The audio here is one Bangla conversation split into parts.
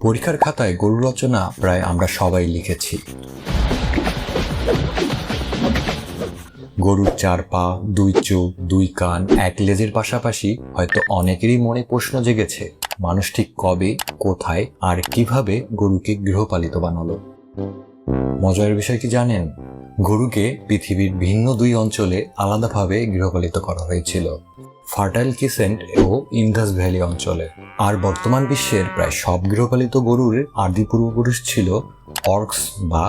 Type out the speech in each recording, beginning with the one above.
পরীক্ষার খাতায় গরু রচনা প্রায় আমরা সবাই লিখেছি। গরুর 4 পা, 2 চোখ, 2 কান, 1 লেজের পাশাপাশি হয়তো অনেকেরই মনে প্রশ্ন জেগেছে, মানুষ ঠিক কবে, কোথায় আর কিভাবে গরুকে গৃহপালিত বানালো। মজার বিষয় কি জানেন? গরুকে পৃথিবীর ভিন্ন 2 অঞ্চলে আলাদাভাবে গৃহপালিত করা হয়েছিল, ফার্টাইল ক্রিসেন্ট ও ইন্দাস ভ্যালি অঞ্চলে। আর বর্তমান বিশ্বের প্রায় সব গৃহপালিত গরুর আদি পূর্বপুরুষ ছিল অর্কস বা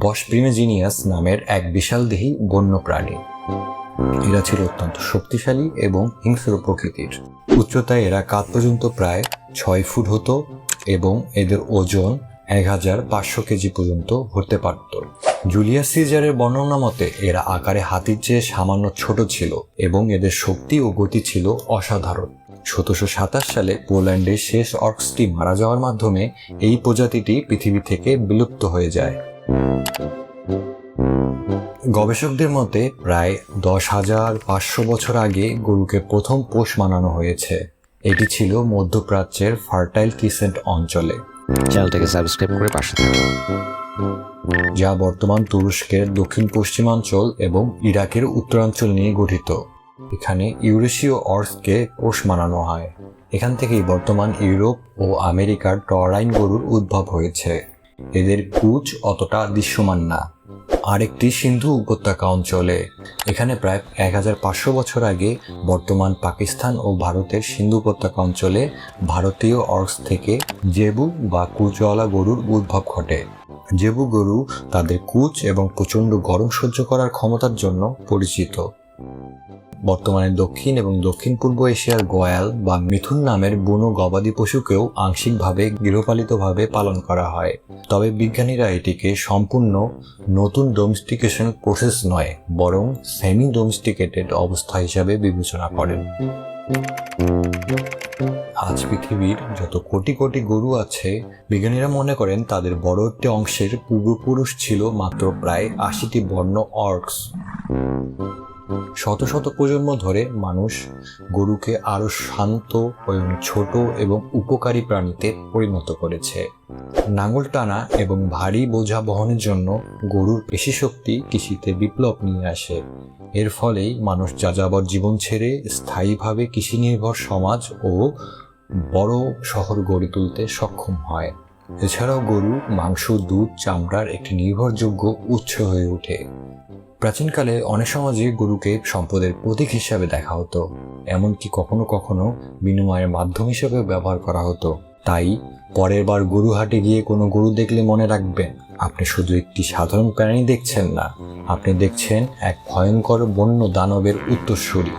বস প্রিমেজিনিয়াস নামের এক বিশালদেহী বন্য প্রাণী। এরা ছিল অত্যন্ত শক্তিশালী এবং হিংস্র প্রকৃতির। উচ্চতায় এরা কাঁধ পর্যন্ত প্রায় 6 ফুট হতো এবং এদের ওজন 1500 কেজি পর্যন্ত হতে পারত। জুলিয়াস সিজারের বর্ণনা মতে এরা আকারে হাতির চেয়ে সামান্য ছোট ছিল এবং এদের শক্তি ও গতি ছিল অসাধারণ। 1727 সালে পোল্যান্ডের শেষ অর্কসটি মারা যাওয়ার মাধ্যমে এই প্রজাতিটি পৃথিবী থেকে বিলুপ্ত হয়ে যায়। গবেষকদের মতে প্রায় 10,500 বছর আগে গরুকে প্রথম পোষ মানানো হয়েছে। এটি ছিল মধ্যপ্রাচ্যের ফার্টাইল ক্রিসেন্ট অঞ্চলে। চ্যানেলটাকে সাবস্ক্রাইব করে পাশে থাকুন। যা বর্তমান তুরস্কের দক্ষিণ পশ্চিমাঞ্চল এবং ইরাকের উত্তরাঞ্চল নিয়ে গঠিত। এখানে ইউরেশীয় অর্কসকে পোষ মানানো হয়। এখান থেকেই বর্তমান ইউরোপ ও আমেরিকার টরাইন গরুর উদ্ভব হয়েছে। এদের কুচ অতটা দৃশ্যমান না। আরেকটি সিন্ধু উপত্যকা অঞ্চলে, এখানে প্রায় 1500 বছর আগে বর্তমান পাকিস্তান ও ভারতের সিন্ধু উপত্যকা অঞ্চলে ভারতীয় অর্কস থেকে জেবু বা কুচওয়ালা গরুর উদ্ভব ঘটে। জেবু গরু তাদের কুচ এবং প্রচণ্ড গরম সহ্য করার ক্ষমতার জন্য পরিচিত। বর্তমানে দক্ষিণ এবং দক্ষিণ পূর্ব এশিয়ার গয়াল বা মিথুন নামের বুনো গবাদি পশুকেও আংশিকভাবে গৃহপালিতভাবে পালন করা হয়। তবে বিজ্ঞানীরা এটিকে সম্পূর্ণ নতুন ডোমেস্টিকেশন প্রসেস নয়, বরং সেমি ডোমেস্টিকেটেড অবস্থা হিসাবে বিবেচনা করেন। আজ পৃথিবীর যত কোটি কোটি গরু আছে, বিজ্ঞানীরা মনে করেন তাদের বড় একটি অংশের পূর্বপুরুষ ছিল মাত্র প্রায় 80টি বন্য অর্কস। শত শত প্রজন্ম ধরে মানুষ গরুকে আরো শান্ত এবং ছোট এবং উপকারী প্রাণীতে পরিণত করেছে। নাঙল টানা এবং ভারী বোঝা বহনের জন্য গরুর পেশি শক্তি কৃষিতে বিপ্লব নিয়ে আসে। এর ফলেই মানুষ যাযাবর জীবন ছেড়ে স্থায়ীভাবে কৃষি নির্ভর সমাজ ও বড় শহর গড়ে তুলতে সক্ষম হয়। এছাড়াও গরু মাংস, দুধ, চামড়ার একটি নির্ভরযোগ্য উৎস হয়ে ওঠে। প্রাচীনকালে অনেক সমাজে গরুকে সম্পদের প্রতীক হিসাবে দেখা হতো, এমনকি কখনো কখনো বিনিময়ের মাধ্যম হিসেবে ব্যবহার করা হতো। তাই পরের বার গরু হাটে গিয়ে কোনো গরু দেখলে মনে রাখবেন, আপনি শুধু একটি সাধারণ প্রাণী দেখছেন না, আপনি দেখছেন এক ভয়ঙ্কর বন্য দানবের উত্তরসূরি।